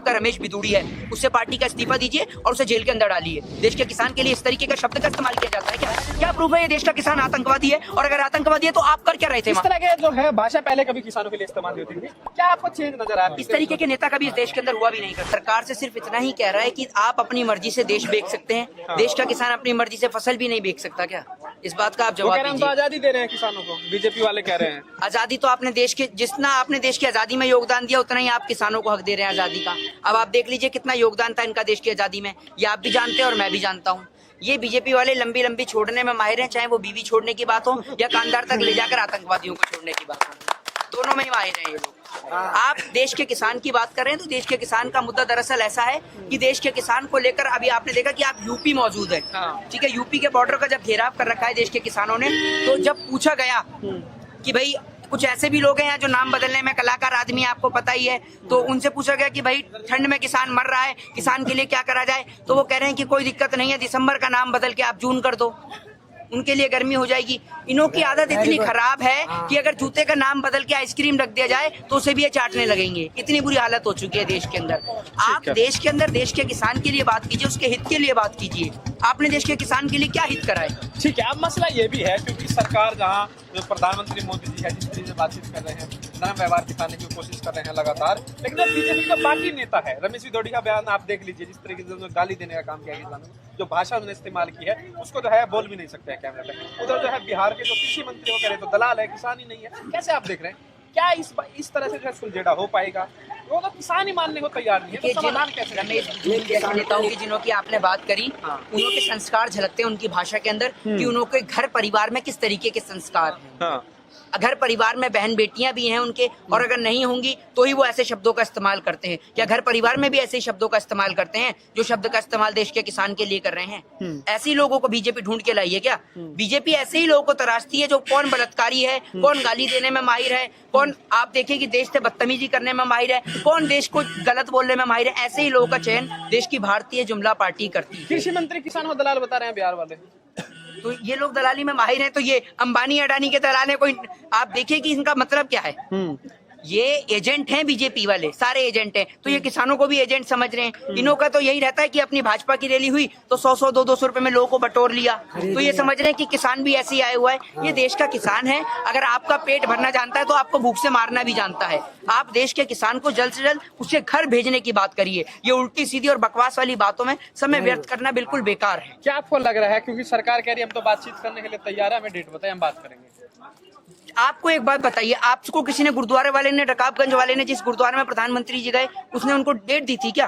आपका रमेश बिदूड़ी है, उससे पार्टी का इस्तीफा दीजिए और उसे जेल के अंदर डालिए। देश के किसान के लिए इस तरीके का शब्द का इस्तेमाल किया जाता है क्या प्रूफ है ये देश का किसान आतंकवादी है? और अगर आतंकवादी है तो आप कर क्या रहे थे? इस तरह के जो है भाषा पहले कभी किसानों के लिए इस्तेमाल होती थी, क्या आपको चेंज नजर आया? इस तरीके के नेता कभी इस देश के अंदर हुआ भी नहीं। सरकार से सिर्फ इतना ही कह रहा है कि आप अपनी मर्जी से देश बेच सकते हैं, देश का किसान अपनी मर्जी से फसल भी नहीं बेच सकता क्या? इस बात का आप जवाब दीजिए। तो आजादी दे रहे हैं किसानों को, बीजेपी वाले कह रहे हैं। आजादी तो आपने देश के, जितना आपने देश की आजादी में योगदान दिया उतना ही आप किसानों को हक दे रहे हैं आजादी का। अब आप देख लीजिए कितना योगदान था इनका देश की आजादी में, ये आप भी जानते हैं और मैं भी जानता हूँ। ये बीजेपी वाले लंबी लंबी छोड़ने में माहिर हैं, चाहे वो बीवी छोड़ने की बात हो या कांधार तक ले जाकर आतंकवादियों को छोड़ने की बात हो, दोनों में ही माहिर हैं ये लोग। आप देश के किसान की बात कर रहे हैं तो देश के किसान का मुद्दा दरअसल ऐसा है कि देश के किसान को लेकर अभी आपने देखा कि आप यूपी मौजूद है, ठीक है, यूपी के बॉर्डर का जब घेराव कर रखा है देश के किसानों ने, तो जब पूछा गया कि भाई कुछ ऐसे भी लोग हैं यहाँ जो नाम बदलने में कलाकार आदमी है, आपको पता ही है, तो उनसे पूछा गया कि भाई ठंड में किसान मर रहा है, किसान के लिए क्या करा जाए, तो वो कह रहे हैं कि कोई दिक्कत नहीं है, दिसंबर का नाम बदल के आप जून कर दो, उनके लिए गर्मी हो जाएगी। इन्हों की आदत इतनी खराब है कि अगर जूते का नाम बदल के आइसक्रीम रख दिया जाए तो उसे भी ये चाटने लगेंगे। इतनी बुरी हालत हो चुकी है देश के अंदर। आप देश के अंदर देश के किसान के लिए बात कीजिए, उसके हित के लिए बात कीजिए। आपने देश के किसान के लिए क्या हित करा है? ठीक है, अब मसला ये भी है क्योंकि सरकार जहाँ जो प्रधानमंत्री मोदी जी है जिस तरीके से बातचीत कर रहे हैं, नरम व्यवहार दिखाने की कोशिश कर रहे हैं लगातार, लेकिन अब बीजेपी का बाकी नेता है रमेश बिदूड़ी का बयान आप देख लीजिए, जिस तरीके से उन्होंने गाली देने का काम किया किसानों को, जो भाषा उन्होंने इस्तेमाल की है उसको जो है बोल भी नहीं सकते हैं कैमरे पे। उधर जो है बिहार के जो कृषि मंत्री वो कह रहे तो दलाल है, किसान ही नहीं है। कैसे आप देख रहे हैं, क्या इस तरह से जो है सुलझेड़ा हो पाएगा? वो तो किसान ही मानने को तैयार नहीं है, तो समाधान कैसे? रमेश जैसे नेताओं की जिन्हों की आपने बात करी, उन्हों के संस्कार झलकते हैं उनकी भाषा के अंदर कि उन्हों के घर परिवार में किस तरीके के संस्कार हैं। घर परिवार में बहन बेटियां भी हैं उनके, और अगर नहीं होंगी तो ही वो ऐसे शब्दों का इस्तेमाल करते हैं। क्या घर परिवार में भी ऐसे शब्दों का इस्तेमाल करते हैं जो शब्द का इस्तेमाल देश के किसान के लिए कर रहे हैं? ऐसे ही लोगों को बीजेपी ढूंढ के लाई है क्या? बीजेपी ऐसे ही लोगों को तराशती है जो कौन बलात्कारी है, कौन गाली देने में माहिर है, कौन आप देखिए कि देश से बदतमीजी करने में माहिर है, कौन देश को गलत बोलने में माहिर है। ऐसे ही लोगों का चयन देश की भारतीय जुमला पार्टी करती है। कृषि मंत्री किसान को दलाल बता रहे हैं बिहार वाले, तो ये लोग दलाली में माहिर हैं, तो ये अंबानी अडानी के दलाल है। कोई आप देखिए कि इनका मतलब क्या है। ये एजेंट हैं बीजेपी वाले, सारे एजेंट हैं, तो ये किसानों को भी एजेंट समझ रहे हैं। इन्हों का तो यही रहता है कि अपनी भाजपा की रैली हुई तो 100-100 200 रुपए में लोगों को बटोर लिया, तो ये समझ रहे हैं कि किसान भी ऐसे ही आया हुआ है। ये देश का किसान है, अगर आपका पेट भरना जानता है तो आपको भूख से मारना भी जानता है। आप देश के किसान को जल्द से जल्द उसके घर भेजने की बात करिए। ये उल्टी सीधी और बकवास वाली बातों में समय व्यर्थ करना बिल्कुल बेकार है। क्या आपको लग रहा है, क्योंकि सरकार कह रही है हम तो बातचीत करने के लिए तैयार है, हमें डेट बताएं हम बात करेंगे। आपको एक बात बताइए, आपको किसी ने, गुरुद्वारे वाले ने, रकाबगंज वाले ने, जिस गुरुद्वारे में प्रधानमंत्री जी गए, उसने उनको डेट दी थी क्या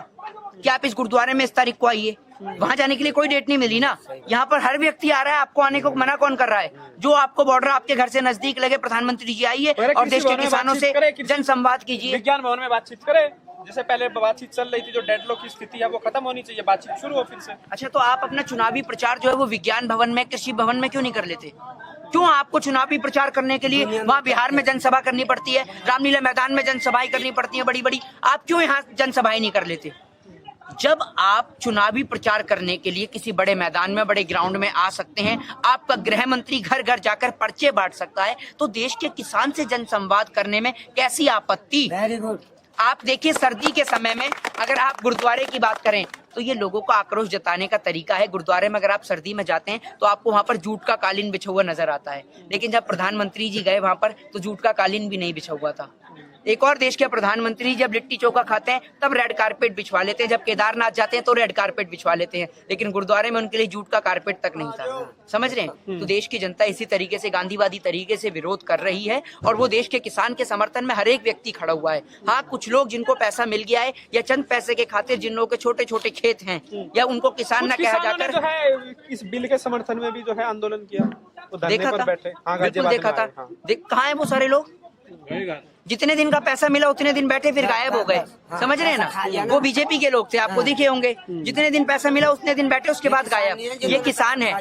कि आप इस गुरुद्वारे में इस तारीख को आइए? वहां जाने के लिए कोई डेट नहीं मिली ना। यहाँ पर हर व्यक्ति आ रहा है, आपको आने को मना कौन कर रहा है? जो आपको बॉर्डर आपके घर से नजदीक लगे, प्रधानमंत्री जी आइए और देश के किसानों से जन संवाद कीजिए। विज्ञान भवन में बातचीत करें, जैसे पहले बातचीत चल रही थी, जो डेडलॉक की स्थिति है वो खत्म होनी चाहिए, बातचीत शुरू हो फिर से। अच्छा, तो आप अपना चुनावी प्रचार जो है वो विज्ञान भवन में, कृषि भवन में क्यों नहीं कर लेते? क्यों आपको चुनावी प्रचार करने के लिए वहाँ बिहार में जनसभा करनी पड़ती है, रामलीला मैदान में जनसभाएं करनी पड़ती है बड़ी बड़ी? आप क्यों यहाँ जनसभाएं नहीं कर लेते? जब आप चुनावी प्रचार करने के लिए किसी बड़े मैदान में, बड़े ग्राउंड में आ सकते हैं, आपका गृह मंत्री घर घर जाकर पर्चे बांट सकता है, तो देश के किसान से जनसंवाद करने में कैसी आपत्ति? Very good. आप देखिए सर्दी के समय में अगर आप गुरुद्वारे की बात करें तो ये लोगों को आक्रोश जताने का तरीका है। गुरुद्वारे में अगर आप सर्दी में जाते हैं तो आपको वहां पर जूट का कालीन बिछा हुआ नजर आता है, लेकिन जब प्रधानमंत्री जी गए वहां पर तो जूट का कालीन भी नहीं बिछा हुआ था। एक और देश के प्रधानमंत्री जब लिट्टी चोखा खाते हैं तब रेड कारपेट बिछवा लेते हैं, जब केदारनाथ जाते हैं तो रेड कारपेट बिछवा लेते हैं, लेकिन गुरुद्वारे में उनके लिए जूट का कारपेट तक नहीं था। समझ रहे हैं? तो देश की जनता इसी तरीके से गांधीवादी तरीके से विरोध कर रही है और वो देश के किसान के समर्थन में हर एक व्यक्ति खड़ा हुआ है। हाँ, कुछ लोग जिनको पैसा मिल गया है या चंद पैसे के खातिर जिन लोगों के छोटे छोटे खेत हैं या उनको किसान न कहा जाकर जो है इस बिल के समर्थन में भी जो है आंदोलन किया, देखा था, बिल्कुल देखा था। कहाँ है वो सारे लोग? जितने दिन का पैसा मिला उतने दिन बैठे फिर गायब हो गए। समझ रहे हैं ना? वो बीजेपी के लोग थे, आपको दिखे होंगे। जितने दिन पैसा मिला उतने दिन बैठे, उसके बाद गायब। ये किसान है,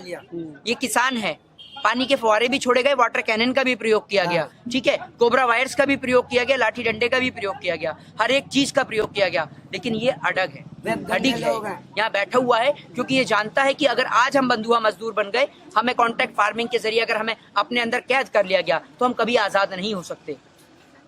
ये किसान है। पानी के फुहारे भी छोड़े गए, वाटर कैनन का भी प्रयोग किया गया, ठीक है, कोबरा वायर्स का भी प्रयोग किया गया, लाठी डंडे का भी प्रयोग किया गया, हर एक चीज का प्रयोग किया गया, लेकिन ये अड़ग है, अडिग है, यहाँ बैठा हुआ है क्योंकि ये जानता है कि अगर आज हम बंधुआ मजदूर बन गए, हमें कॉन्ट्रैक्ट फार्मिंग के जरिए अगर हमें अपने अंदर कैद कर लिया गया तो हम कभी आजाद नहीं हो सकते।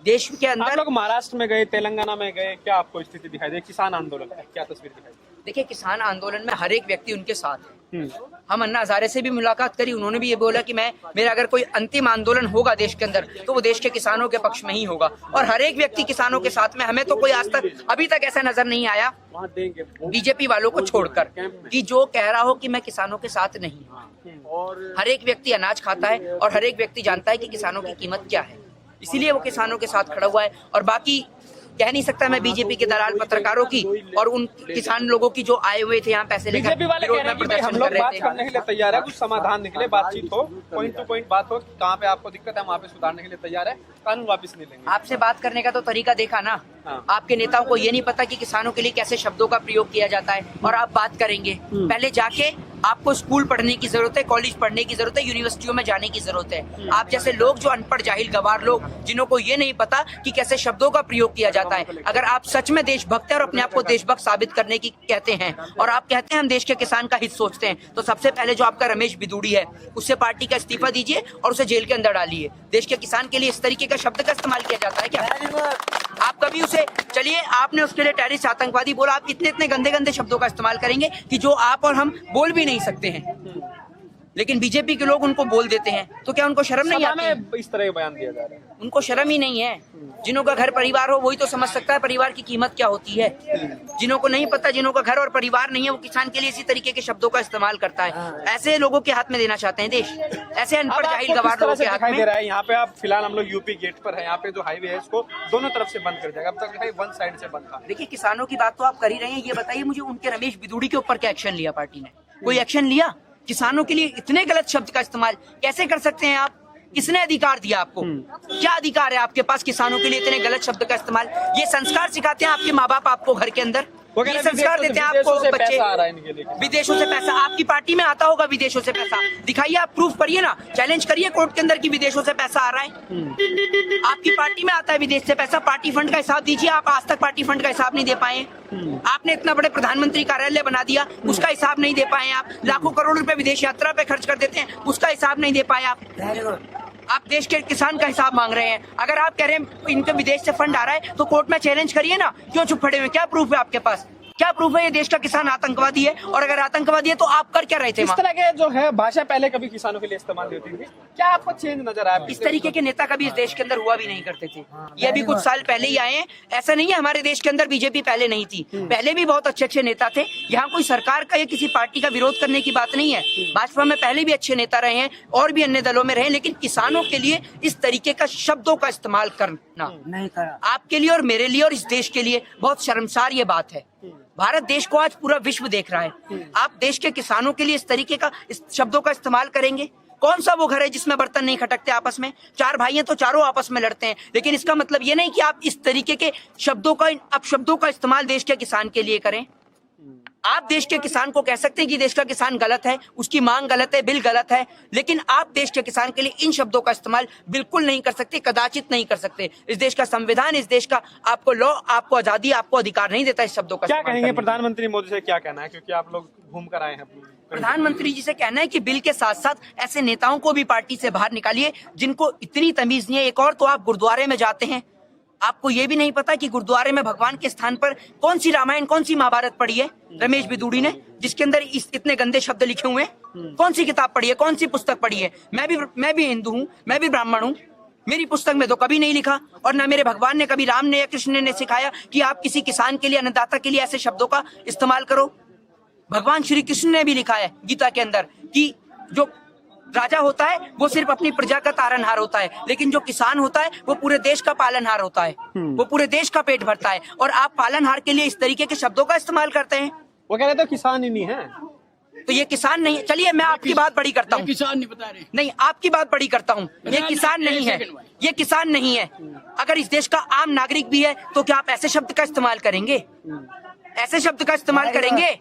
देश के आप अंदर। लोग महाराष्ट्र में गए, तेलंगाना में गए, क्या आपको स्थिति दिखाई दे? किसान आंदोलन है, क्या तस्वीर दिखाई दे? देखिए, किसान आंदोलन में हर एक व्यक्ति उनके साथ है। हम अन्ना हजारे से भी मुलाकात करी, उन्होंने भी ये बोला कि मेरा अगर कोई अंतिम आंदोलन होगा देश के अंदर तो वो देश के किसानों के पक्ष में ही होगा, और हर एक व्यक्ति किसानों के साथ में। हमें तो कोई आज तक अभी तक ऐसा नजर नहीं आया बीजेपी वालों को छोड़कर कि जो कह रहा हो कि मैं किसानों के साथ नहीं हूँ। हर एक व्यक्ति अनाज खाता है और हर एक व्यक्ति जानता है कि किसानों की कीमत क्या है, इसीलिए वो किसानों के साथ खड़ा हुआ है। और बाकी कह नहीं सकता मैं बीजेपी के दलाल पत्रकारों की और उन किसान लोगों की जो आए हुए थे यहाँ पैसे लेकर बीजेपी वाले कह रहे हैं कि भाई हम लोग बात करने के लिए तैयार है, कुछ समाधान निकले, बातचीत हो, पॉइंट टू पॉइंट बात हो, कहाँ पे आपको दिक्कत है वहाँ पे सुधारने के लिए तैयार है, कानून वापस नहीं लेंगे। आपसे बात करने का तो तरीका देखा ना। आपके नेताओं को ये नहीं पता कि किसानों के लिए कैसे शब्दों का प्रयोग किया जाता है, और आप बात करेंगे। पहले जाके आपको स्कूल पढ़ने की जरूरत है, कॉलेज पढ़ने की जरूरत है, यूनिवर्सिटियों में जाने की जरूरत है। आप जैसे लोग जो अनपढ़ जाहिल गवार लोग, जिन्हों को ये नहीं पता कि कैसे शब्दों का प्रयोग किया जाता है, अगर आप सच में देशभक्त है और अपने आप को देशभक्त साबित करने की कहते हैं और आप कहते हैं हम देश के किसान का हित सोचते हैं, तो सबसे पहले जो आपका रमेश बिदूड़ी है उससे पार्टी का इस्तीफा दीजिए और उसे जेल के अंदर डालिए। देश के किसान के लिए इस तरीके का शब्द का इस्तेमाल किया जाता है क्या? आप कभी उसे, चलिए आपने उसके लिए टेररिस्ट आतंकवादी बोला, आप इतने इतने गंदे गंदे शब्दों का इस्तेमाल करेंगे कि जो आप और हम बोल भी नहीं सकते हैं, लेकिन बीजेपी के लोग उनको बोल देते हैं, तो क्या उनको शर्म नहीं आती है? इस तरह का बयान दिया जा रहा है, उनको शर्म ही नहीं है। जिन्हों का घर परिवार हो वही तो समझ सकता है परिवार की कीमत क्या होती है। जिन्हों को नहीं पता, जिन्हों का घर और परिवार नहीं है, वो किसान के लिए इसी तरीके के शब्दों का इस्तेमाल करता है। ऐसे लोगों के हाथ में देना चाहते हैं देश, ऐसे अनपढ़ जाहिल गवार लोगों के हाथ में दे रहा है। यहाँ पे आप फिलहाल हम लोग यूपी गेट पर है, यहाँ पे जो हाईवे है इसको दोनों तरफ से बंद कर देगा, अब तक वन साइड से बंद था। देखिए, किसानों की बात तो आप कर ही रहे हैं, ये बताइए मुझे उनके रमेश बिदूड़ी के ऊपर क्या एक्शन लिया पार्टी ने? कोई एक्शन लिया? किसानों के लिए इतने गलत शब्द का इस्तेमाल कैसे कर सकते हैं आप? किसने अधिकार दिया आपको? क्या अधिकार है आपके पास किसानों के लिए इतने गलत शब्द का इस्तेमाल? ये संस्कार सिखाते हैं आपके माँ बाप आपको घर के अंदर, ये संस्कार देते हैं आपको बच्चे। विदेशों से पैसा आपकी पार्टी में आता होगा, विदेशों से पैसा दिखाइए, आप प्रूफ करिए ना, चैलेंज करिए कोर्ट के अंदर कि विदेशों से पैसा आ रहा है। आपकी पार्टी में आता है विदेश से पैसा, पार्टी फंड का हिसाब दीजिए। आप आज तक पार्टी फंड का हिसाब नहीं दे पाए। आपने इतना बड़े प्रधानमंत्री कार्यालय बना दिया, उसका हिसाब नहीं दे पाए आप। लाखों करोड़ रुपए विदेश यात्रा पे खर्च कर देते हैं, उसका हिसाब नहीं दे पाए आप देश के किसान का हिसाब मांग रहे हैं। अगर आप कह रहे हैं इनके विदेश से फंड आ रहा है तो कोर्ट में चैलेंज करिए ना, क्यों चुप खड़े हुए? क्या प्रूफ है आपके पास? क्या प्रूफ है ये देश का किसान आतंकवादी है? और अगर आतंकवादी है तो आप कर क्या रहे थे? इस तरह के जो है भाषा पहले कभी किसानों के लिए इस्तेमाल होती थी, क्या आपको चेंज नजर आया? इस तरीके के नेता कभी इस देश के अंदर हुआ भी नहीं करते थे। ये अभी कुछ साल पहले ही आए हैं, ऐसा नहीं है हमारे देश के अंदर बीजेपी पहले नहीं थी, पहले भी बहुत अच्छे अच्छे नेता थे। यहाँ कोई सरकार का या किसी पार्टी का विरोध करने की बात नहीं है। भाजपा में पहले भी अच्छे नेता रहे हैं और भी अन्य दलों में रहे, लेकिन किसानों के लिए इस तरीके का शब्दों का इस्तेमाल करना नहीं करा। आपके लिए और मेरे लिए और इस देश के लिए बहुत शर्मसार ये बात है। भारत देश को आज पूरा विश्व देख रहा है, आप देश के किसानों के लिए इस तरीके का शब्दों का इस्तेमाल करेंगे? कौन सा वो घर है जिसमें बर्तन नहीं खटकते आपस में? चार भाई हैं तो चारों आपस में लड़ते हैं, लेकिन इसका मतलब ये नहीं कि आप इस तरीके के शब्दों का अपशब्दों का इस्तेमाल देश के किसान के लिए करें। आप देश के किसान को कह सकते हैं कि देश का किसान गलत है, उसकी मांग गलत है, बिल गलत है, लेकिन आप देश के किसान के लिए इन शब्दों का इस्तेमाल बिल्कुल नहीं कर सकते, कदाचित नहीं कर सकते। इस देश का संविधान, इस देश का आपको लॉ, आपको आजादी, आपको अधिकार नहीं देता इस शब्दों का। क्या कहेंगे प्रधानमंत्री मोदी से, क्या कहना है, क्योंकि आप लोग घूम कर आए हैं? प्रधानमंत्री जी से कहना है कि बिल के साथ साथ ऐसे नेताओं को भी पार्टी से बाहर निकालिए जिनको इतनी तमीज नहीं है। एक और तो आप गुरुद्वारे में जाते हैं, आपको ये भी नहीं पता कि गुरुद्वारे में भगवान के स्थान पर कौन सी रामायण, कौन सी महाभारत पढ़ी है रमेश बिदूड़ी ने, जिसके अंदर इतने गंदे शब्द लिखे हुए हैं? कौन सी किताब पढ़ी है, कौन सी पुस्तक पढ़ी है? मैं भी हिंदू हूँ, मैं भी ब्राह्मण हूँ, मेरी पुस्तक में तो कभी नहीं लिखा, और ना मेरे भगवान ने कभी, राम ने या कृष्ण ने सिखाया कि आप किसी किसान के लिए, अन्नदाता के लिए ऐसे शब्दों का इस्तेमाल करो। भगवान श्री कृष्ण ने भी लिखा है गीता के अंदर कि जो राजा होता है वो सिर्फ अपनी प्रजा का तारनहार होता है, लेकिन जो किसान होता है वो पूरे देश का पालनहार होता है, वो पूरे देश का पेट भरता है। और आप पालनहार के लिए इस तरीके के शब्दों का इस्तेमाल करते हैं। वो कह रहे तो किसान ही नहीं है, तो ये किसान नहीं है। चलिए मैं आपकी बात बड़ी करता हूँ, किसान नहीं बता रहे, नहीं आपकी बात बड़ी करता हूँ। ये किसान नहीं है, ये किसान नहीं है। अगर इस देश का आम नागरिक भी है तो क्या आप ऐसे शब्द का इस्तेमाल करेंगे? ऐसे शब्द का इस्तेमाल करेंगे?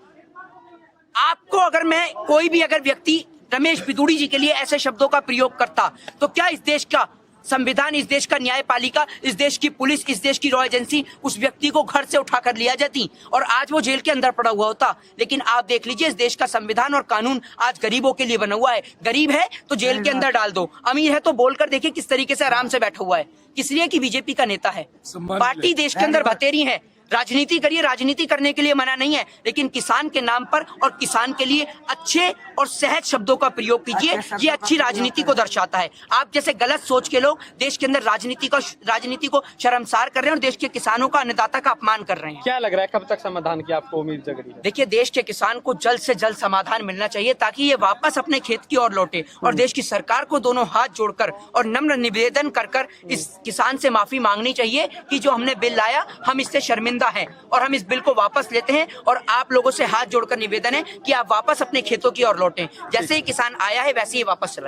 आपको अगर मैं कोई भी अगर व्यक्ति रमेश बिदूड़ी जी के लिए ऐसे शब्दों का प्रयोग करता तो क्या इस देश का संविधान, इस देश का न्यायपालिका, इस देश की पुलिस, इस देश की रॉ एजेंसी उस व्यक्ति को घर से उठाकर लिया जाती और आज वो जेल के अंदर पड़ा हुआ होता। लेकिन आप देख लीजिए, इस देश का संविधान और कानून आज गरीबों के लिए बना हुआ है। गरीब है तो जेल के अंदर डाल दो, अमीर है तो बोलकर देखिए किस तरीके से आराम से बैठा हुआ है। किस लिए? कि बीजेपी का नेता है। पार्टी देश के अंदर बतेरी है। राजनीति करिए, राजनीति करने के लिए मना नहीं है, लेकिन किसान के नाम पर और किसान के लिए अच्छे और सहज शब्दों का प्रयोग कीजिए। ये अच्छी राजनीति को दर्शाता है। आप जैसे गलत सोच के लोग देश के अंदर राजनीति को शर्मसार कर रहे हैं और देश के किसानों का, अन्नदाता का अपमान कर रहे हैं। क्या लग रहा है, कब तक समाधान की आपको उम्मीद जग रही है? देखिए, देश के किसान को जल्द से जल्द समाधान मिलना चाहिए ताकि ये वापस अपने खेत की ओर लौटे और देश की सरकार को दोनों हाथ जोड़कर और नम्र निवेदन कर इस किसान से माफी मांगनी चाहिए कि जो हमने बिल लाया, हम इससे शर्मिंदा हैं और हम इस बिल को वापस लेते हैं। और आप लोगों से हाथ जोड़कर निवेदन है कि आप वापस अपने खेतों की ओर लौटें। जैसे ही किसान आया है वैसे ही वापस चला